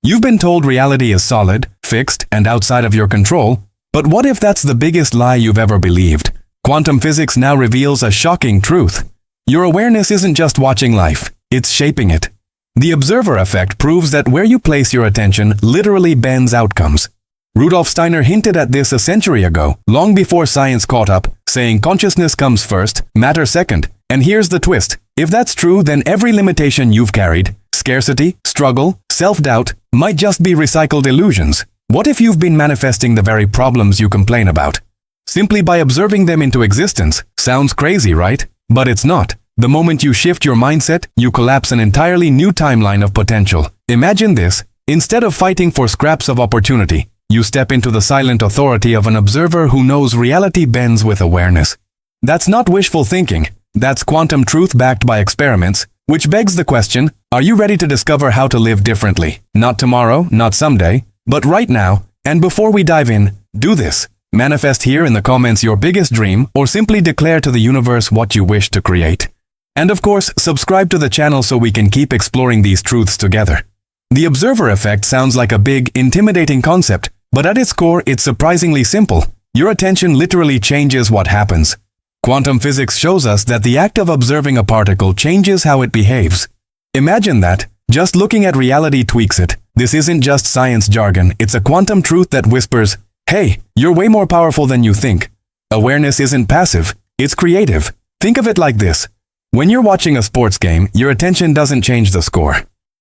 You've been told reality is solid, fixed, and outside of your control, but what if that's the biggest lie you've ever believed? Quantum physics now reveals a shocking truth. Your awareness isn't just watching life, it's shaping it. The observer effect proves that where you place your attention literally bends outcomes. Rudolf Steiner hinted at this a century ago, long before science caught up, saying consciousness comes first, matter second. And here's the twist. If that's true, then every limitation you've carried, scarcity, struggle, self-doubt, might just be recycled illusions. What if you've been manifesting the very problems you complain about? Simply by observing them into existence. Sounds crazy, right? But it's not. The moment you shift your mindset, you collapse an entirely new timeline of potential. Imagine this. Instead of fighting for scraps of opportunity, you step into the silent authority of an observer who knows reality bends with awareness. That's not wishful thinking. That's quantum truth backed by experiments, which begs the question, are you ready to discover how to live differently? Not tomorrow, not someday, but right now. And before we dive in, do this. Manifest here in the comments your biggest dream, or simply declare to the universe what you wish to create. And of course, subscribe to the channel so we can keep exploring these truths together. The observer effect sounds like a big, intimidating concept, but at its core, it's surprisingly simple. Your attention literally changes what happens. Quantum physics shows us that the act of observing a particle changes how it behaves. Imagine that. Just looking at reality tweaks it. This isn't just science jargon, it's a quantum truth that whispers, hey, you're way more powerful than you think. Awareness isn't passive, it's creative. Think of it like this. When you're watching a sports game, your attention doesn't change the score.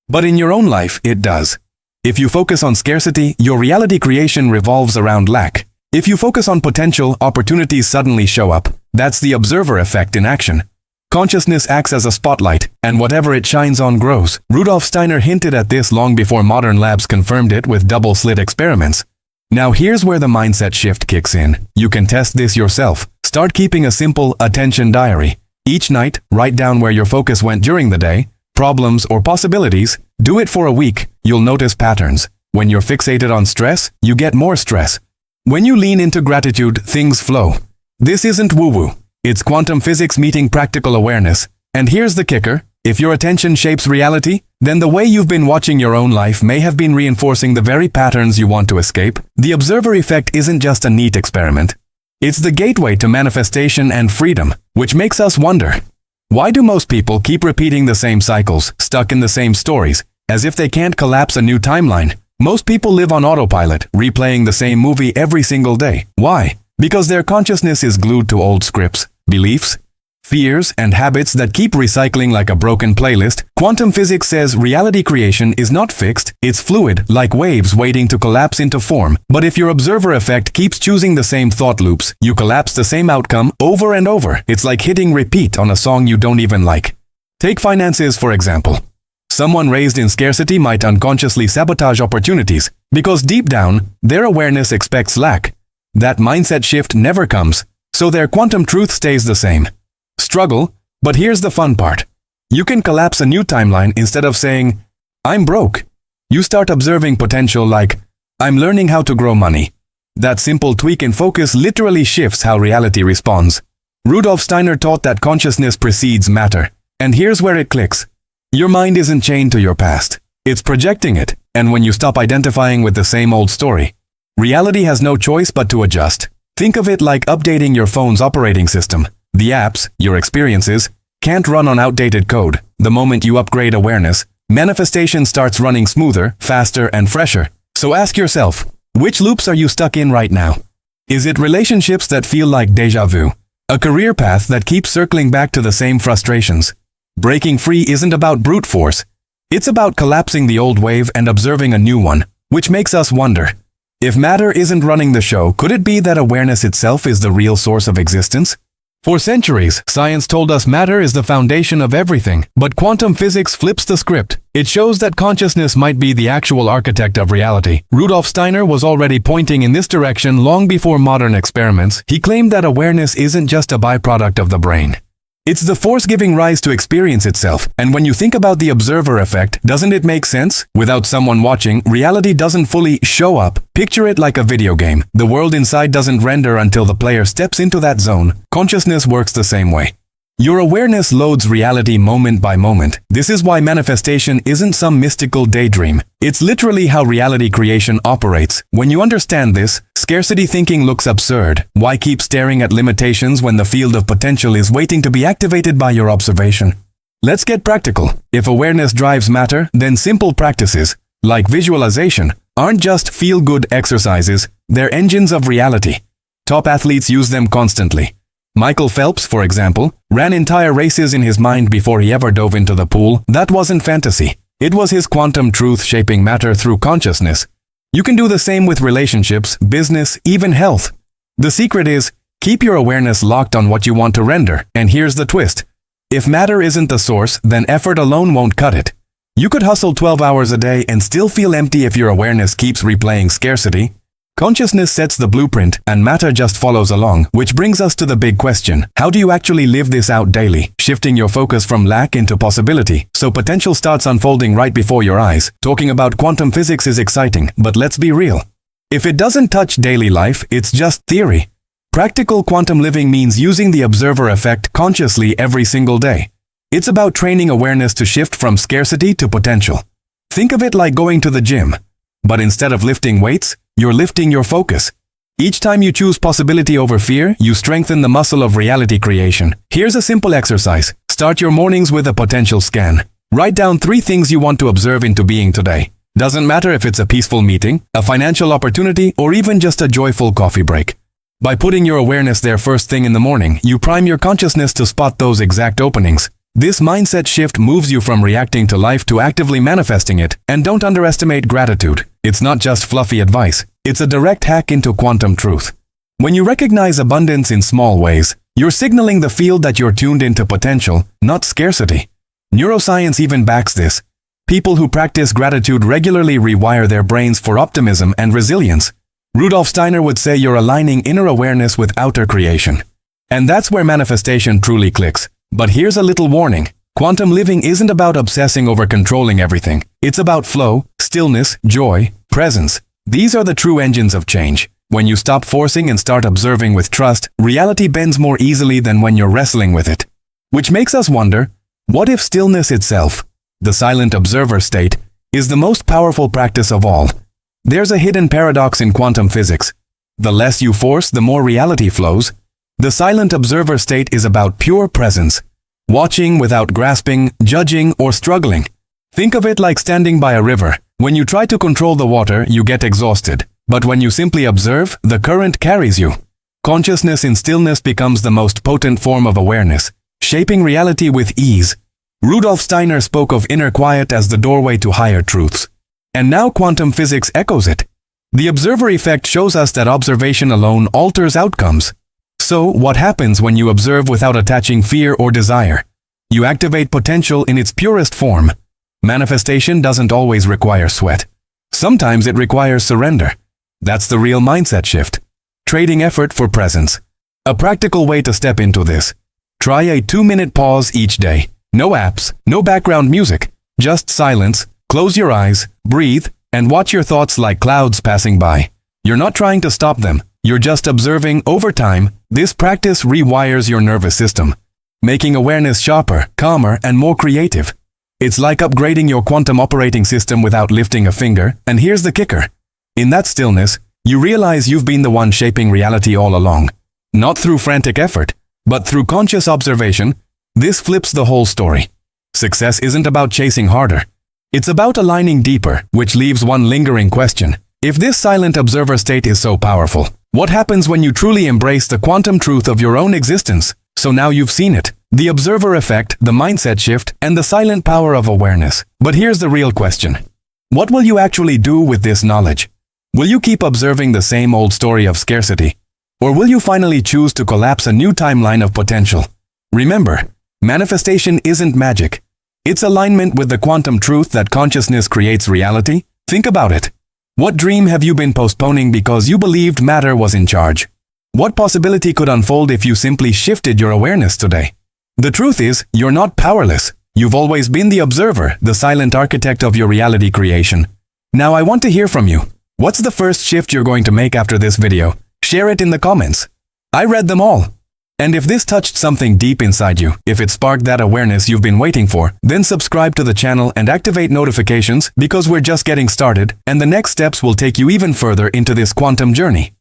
But in your own life, it does. If you focus on scarcity, your reality creation revolves around lack. If you focus on potential, opportunities suddenly show up. That's the observer effect in action. Consciousness acts as a spotlight, and whatever it shines on grows. Rudolf Steiner hinted at this long before modern labs confirmed it with double-slit experiments. Now here's where the mindset shift kicks in. You can test this yourself. Start keeping a simple attention diary. Each night, write down where your focus went during the day, problems or possibilities. Do it for a week. You'll notice patterns. When you're fixated on stress, you get more stress. When you lean into gratitude, things flow. This isn't woo-woo. It's quantum physics meeting practical awareness. And here's the kicker. If your attention shapes reality, then the way you've been watching your own life may have been reinforcing the very patterns you want to escape. The observer effect isn't just a neat experiment. It's the gateway to manifestation and freedom, which makes us wonder. Why do most people keep repeating the same cycles, stuck in the same stories, as if they can't collapse a new timeline? Most people live on autopilot, replaying the same movie every single day. Why? Because their consciousness is glued to old scripts, beliefs, fears, and habits that keep recycling like a broken playlist. Quantum physics says reality creation is not fixed, it's fluid, like waves waiting to collapse into form. But if your observer effect keeps choosing the same thought loops, you collapse the same outcome over and over. It's like hitting repeat on a song you don't even like. Take finances, for example. Someone raised in scarcity might unconsciously sabotage opportunities, because deep down, their awareness expects lack. That mindset shift never comes, so their quantum truth stays the same. Struggle, but here's the fun part. You can collapse a new timeline instead of saying, I'm broke. You start observing potential like, I'm learning how to grow money. That simple tweak in focus literally shifts how reality responds. Rudolf Steiner taught that consciousness precedes matter, and here's where it clicks. Your mind isn't chained to your past. It's projecting it, and when you stop identifying with the same old story, reality has no choice but to adjust. Think of it like updating your phone's operating system. The apps, your experiences, can't run on outdated code. The moment you upgrade awareness, manifestation starts running smoother, faster, and fresher. So ask yourself, which loops are you stuck in right now? Is it relationships that feel like déjà vu? A career path that keeps circling back to the same frustrations? Breaking free isn't about brute force. It's about collapsing the old wave and observing a new one, which makes us wonder. If matter isn't running the show, could it be that awareness itself is the real source of existence? For centuries, science told us matter is the foundation of everything, but quantum physics flips the script. It shows that consciousness might be the actual architect of reality. Rudolf Steiner was already pointing in this direction long before modern experiments. He claimed that awareness isn't just a byproduct of the brain. It's the force giving rise to experience itself. And when you think about the observer effect, doesn't it make sense? Without someone watching, reality doesn't fully show up. Picture it like a video game. The world inside doesn't render until the player steps into that zone. Consciousness works the same way. Your awareness loads reality moment by moment. This is why manifestation isn't some mystical daydream. It's literally how reality creation operates. When you understand this, scarcity thinking looks absurd. Why keep staring at limitations when the field of potential is waiting to be activated by your observation? Let's get practical. If awareness drives matter, then simple practices, like visualization, aren't just feel-good exercises, they're engines of reality. Top athletes use them constantly. Michael Phelps, for example, ran entire races in his mind before he ever dove into the pool. That wasn't fantasy. It was his quantum truth shaping matter through consciousness. You can do the same with relationships, business, even health. The secret is, keep your awareness locked on what you want to render. And here's the twist. If matter isn't the source, then effort alone won't cut it. You could hustle 12 hours a day and still feel empty if your awareness keeps replaying scarcity. Consciousness sets the blueprint, and matter just follows along, which brings us to the big question. How do you actually live this out daily, shifting your focus from lack into possibility, so potential starts unfolding right before your eyes? Talking about quantum physics is exciting, but let's be real. If it doesn't touch daily life, it's just theory. Practical quantum living means using the observer effect consciously every single day. It's about training awareness to shift from scarcity to potential. Think of it like going to the gym, but instead of lifting weights, you're lifting your focus. Each time you choose possibility over fear, you strengthen the muscle of reality creation. Here's a simple exercise. Start your mornings with a potential scan. Write down 3 things you want to observe into being today. Doesn't matter if it's a peaceful meeting, a financial opportunity, or even just a joyful coffee break. By putting your awareness there first thing in the morning, you prime your consciousness to spot those exact openings. This mindset shift moves you from reacting to life to actively manifesting it. And don't underestimate gratitude. It's not just fluffy advice. It's a direct hack into quantum truth. When you recognize abundance in small ways, you're signaling the field that you're tuned into potential, not scarcity. Neuroscience even backs this. People who practice gratitude regularly rewire their brains for optimism and resilience. Rudolf Steiner would say you're aligning inner awareness with outer creation. And that's where manifestation truly clicks. But here's a little warning. Quantum living isn't about obsessing over controlling everything. It's about flow, stillness, joy, presence. These are the true engines of change. When you stop forcing and start observing with trust, reality bends more easily than when you're wrestling with it. Which makes us wonder, what if stillness itself, the silent observer state, is the most powerful practice of all? There's a hidden paradox in quantum physics. The less you force, the more reality flows. The silent observer state is about pure presence, watching without grasping, judging, or struggling. Think of it like standing by a river. When you try to control the water, you get exhausted. But when you simply observe, the current carries you. Consciousness in stillness becomes the most potent form of awareness, shaping reality with ease. Rudolf Steiner spoke of inner quiet as the doorway to higher truths. And now quantum physics echoes it. The observer effect shows us that observation alone alters outcomes. So, what happens when you observe without attaching fear or desire? You activate potential in its purest form. Manifestation doesn't always require sweat. Sometimes it requires surrender. That's the real mindset shift. Trading effort for presence. A practical way to step into this. Try a 2-minute pause each day. No apps, no background music, just silence. Close your eyes, breathe, and watch your thoughts like clouds passing by. You're not trying to stop them. You're just observing. Over time. This practice rewires your nervous system, making awareness sharper, calmer, and more creative. It's like upgrading your quantum operating system without lifting a finger. And here's the kicker. In that stillness, you realize you've been the one shaping reality all along. Not through frantic effort, but through conscious observation. This flips the whole story. Success isn't about chasing harder. It's about aligning deeper, which leaves one lingering question. If this silent observer state is so powerful, what happens when you truly embrace the quantum truth of your own existence? So now you've seen it. The observer effect, the mindset shift, and the silent power of awareness. But here's the real question. What will you actually do with this knowledge? Will you keep observing the same old story of scarcity? Or will you finally choose to collapse a new timeline of potential? Remember, manifestation isn't magic. It's alignment with the quantum truth that consciousness creates reality. Think about it. What dream have you been postponing because you believed matter was in charge? What possibility could unfold if you simply shifted your awareness today? The truth is, you're not powerless. You've always been the observer, the silent architect of your reality creation. Now I want to hear from you. What's the first shift you're going to make after this video? Share it in the comments. I read them all. And if this touched something deep inside you, if it sparked that awareness you've been waiting for, then subscribe to the channel and activate notifications because we're just getting started, and the next steps will take you even further into this quantum journey.